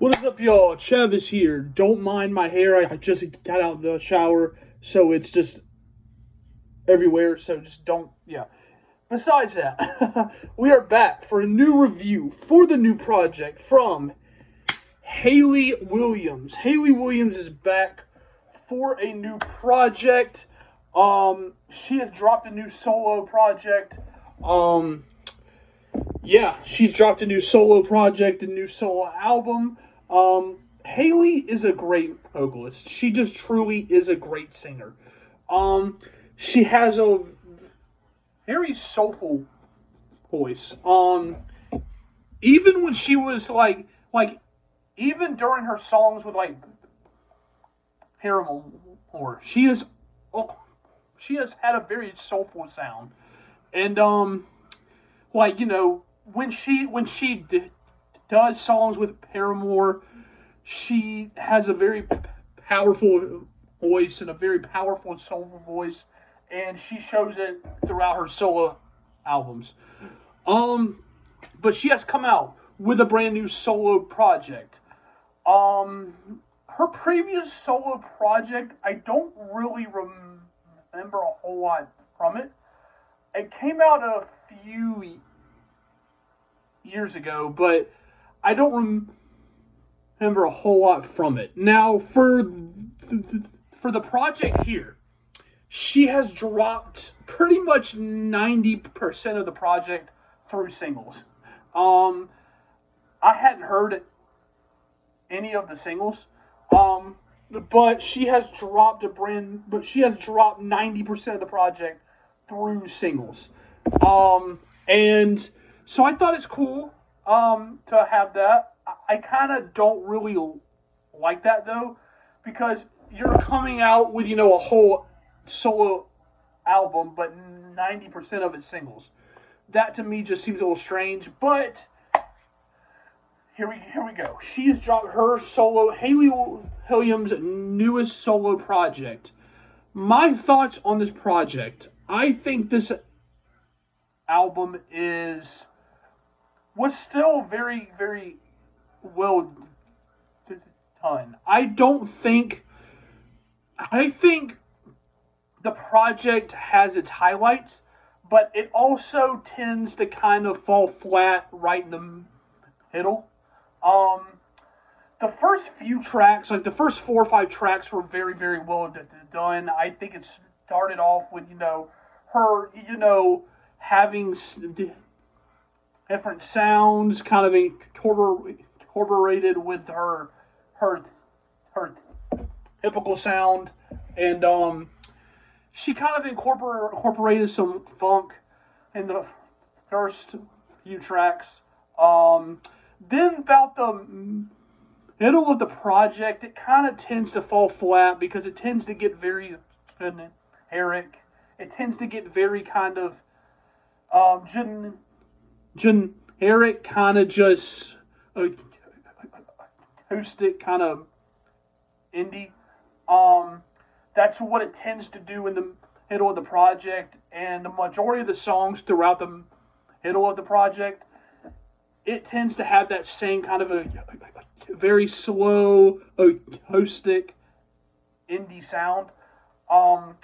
What is up, y'all? Travis here. Don't mind my hair. I just got out of the shower, so it's just everywhere. So just don't, yeah. Besides that, we are back for a new review for the new project from Hayley Williams. Hayley Williams is back for a new project. She has dropped a new solo project. Yeah, she's dropped a new solo project, a new solo album. Hayley is a great vocalist. She just truly is a great singer. She has a very soulful voice. Even when she was even during her songs with Paramore, she has had a very soulful sound. And when she does songs with Paramore, she has a very powerful voice and a very powerful soulful voice, and she shows it throughout her solo albums. But she has come out with a brand new solo project. Her previous solo project, I don't really remember a whole lot from it. It came out a few years ago, but I don't remember a whole lot from it. Now, for the project here, she has dropped pretty much 90% of the project through singles. I hadn't heard any of the singles, but she has dropped 90% of the project through singles. And so I thought it's cool to have that. I kind of don't really like that, though, because you're coming out with, a whole solo album, but 90% of it's singles. That to me just seems a little strange, but here we go. She has dropped her solo, Hayley Williams' newest solo project. My thoughts on this project: I think this album was still very, very well done. I think the project has its highlights, but it also tends to kind of fall flat right in the middle. The first few tracks, like the first 4 or 5 tracks, were very, very well done. I think it started off with, her, having different sounds kind of incorporated with her typical sound, and she kind of incorporated some funk in the first few tracks. Then about the middle of the project, it kind of tends to fall flat because it tends to get very generic. It tends to get very kind of generic, kind of just acoustic, kind of indie. That's what it tends to do in the middle of the project, and the majority of the songs throughout the middle of the project, it tends to have that same kind of a very slow, acoustic, indie sound. And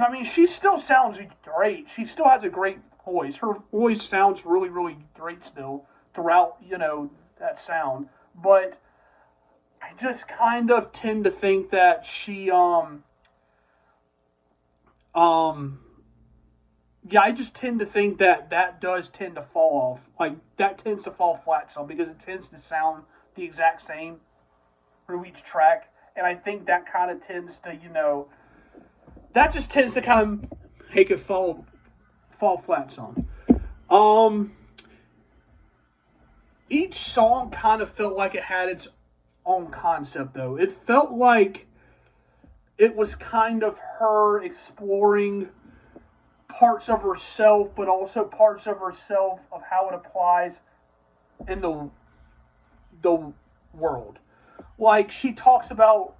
I mean, she still sounds great. She still has a great voice. Her voice sounds really, really great still throughout, that sound. But I just kind of tend to think that she, yeah, I just tend to think that does tend to fall off. Like, that tends to fall flat some because it tends to sound the exact same through each track. And I think that kind of tends to, that just tends to kind of make it fall flat some. Each song kind of felt like it had its own concept, though. It felt like it was kind of her exploring parts of herself, but also parts of herself of how it applies in the world. Like, she talks about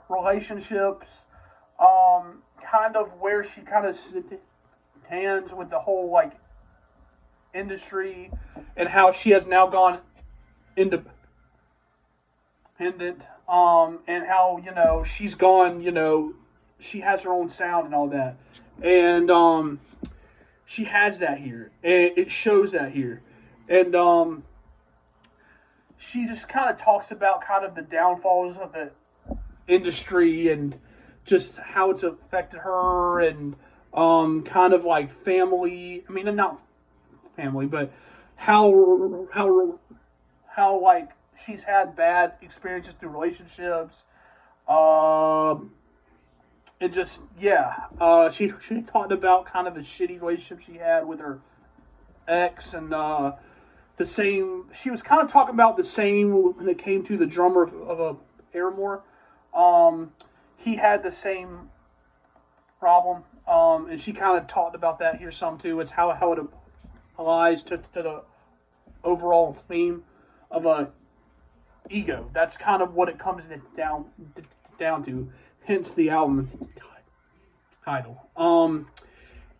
relationships, kind of where she kind of stands with the whole industry, and how she has now gone independent independent, and how, she's gone, she has her own sound and all that, and she has that here, and it shows that here, and she just kind of talks about kind of the downfalls of the industry and just how it's affected her, and kind of like family. I mean, not family, but how like she's had bad experiences through relationships, and just she talked about kind of the shitty relationship she had with her ex, and the same. She was kind of talking about the same when it came to the drummer of a Paramore. He had the same problem, and she kind of talked about that here some too. It's how it applies to the overall theme of a ego. That's kind of what it comes down to. Hence the album title.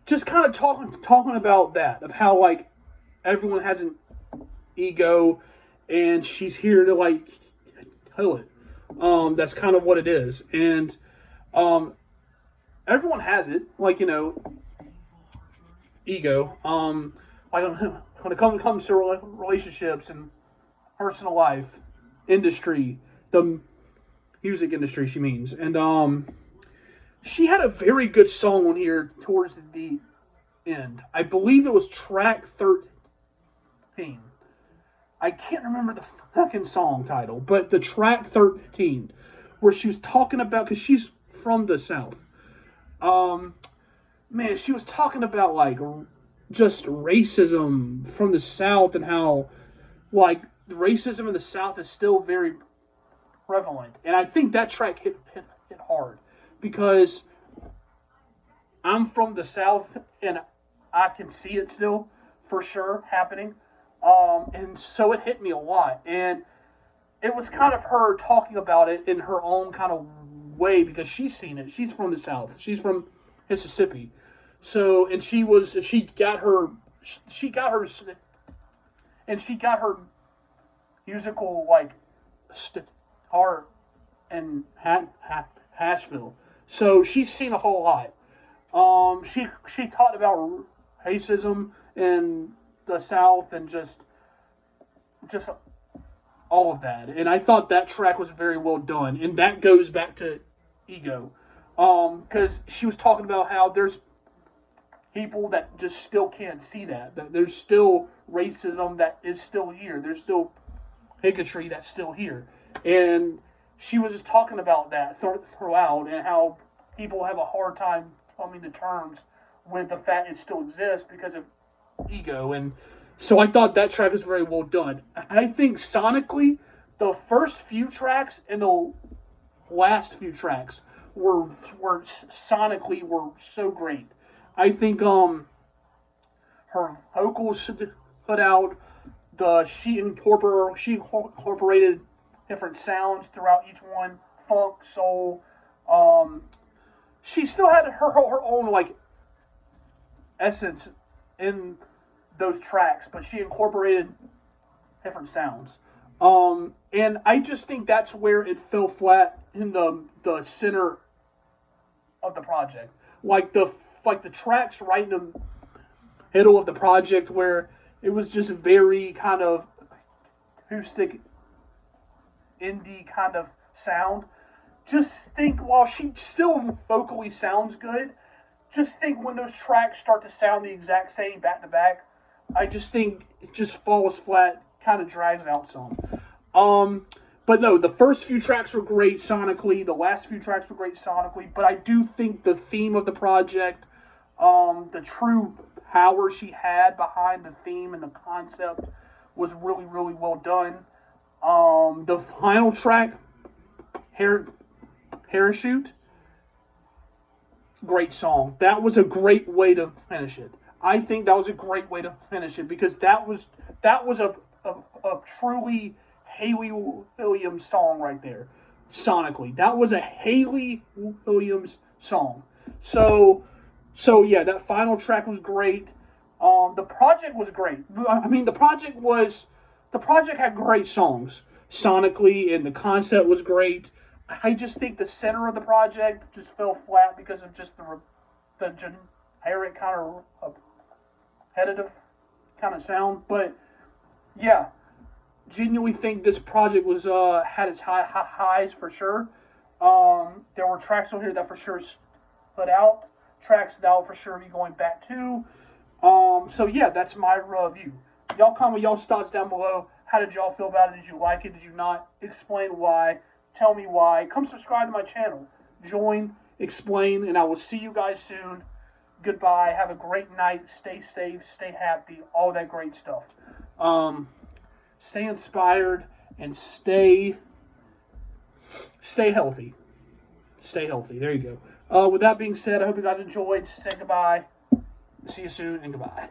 Just kind of talking about that, of how like everyone has an ego, and she's here to like kill it. That's kind of what it is, and everyone has it, like, ego. Like when it comes to relationships and personal life, industry, the music industry, she means, and she had a very good song on here towards the end. I believe it was track 13. I can't remember the fucking song title, but the track 13, where she was talking about, because she's from the South. Man, she was talking about like just racism from the South, and how like the racism in the South is still very prevalent. And I think that track hit hard, because I'm from the South and I can see it still for sure happening. And so it hit me a lot, and it was kind of her talking about it in her own kind of way, because she's seen it. She's from the South. She's from Mississippi. So, and she got her musical like start in Asheville. So she's seen a whole lot. She talked about racism in the South, and just all of that. And I thought that track was very well done, and that goes back to ego, because she was talking about how there's people that just still can't see that there's still racism that is still here. There's still bigotry that's still here, and she was just talking about that throughout, and how people have a hard time coming to terms with the fact it still exists because of ego. And so I thought that track was very well done. I think sonically, the first few tracks and the last few tracks were sonically were so great. I think her vocals put out, she incorporated different sounds throughout each one, funk, soul. She still had her own like essence in those tracks, but she incorporated different sounds. And I just think that's where it fell flat in the center of the project. Like the tracks right in the middle of the project, where it was just very kind of acoustic indie kind of sound. Just think, while she still vocally sounds good, just think when those tracks start to sound the exact same back to back, I just think it just falls flat, kind of drags out some. But no, the first few tracks were great sonically. The last few tracks were great sonically. But I do think the theme of the project, the true power she had behind the theme and the concept, was really, really well done. The final track, Parachute, great song. That was a great way to finish it. I think that was a great way to finish it, because that was a truly Hayley Williams song right there, sonically. That was a Hayley Williams song. So yeah, that final track was great. The project was great. I mean, the project had great songs. sonically, and the concept was great. I just think the center of the project just fell flat because of just the generic kind of repetitive kind of sound. But yeah, genuinely think this project was had its highs for sure. There were tracks on here that for sure stood out. Tracks that I'll for sure be going back to. So yeah, that's my review. Y'all comment y'all's thoughts down below. How did y'all feel about it? Did you like it? Did you not? Explain why. Tell me why. Come subscribe to my channel. Join, explain, and I will see you guys soon. Goodbye. Have a great night. Stay safe. Stay happy. All that great stuff. Stay inspired and stay healthy. Stay healthy. There you go. With that being said, I hope you guys enjoyed. Say goodbye. See you soon and goodbye.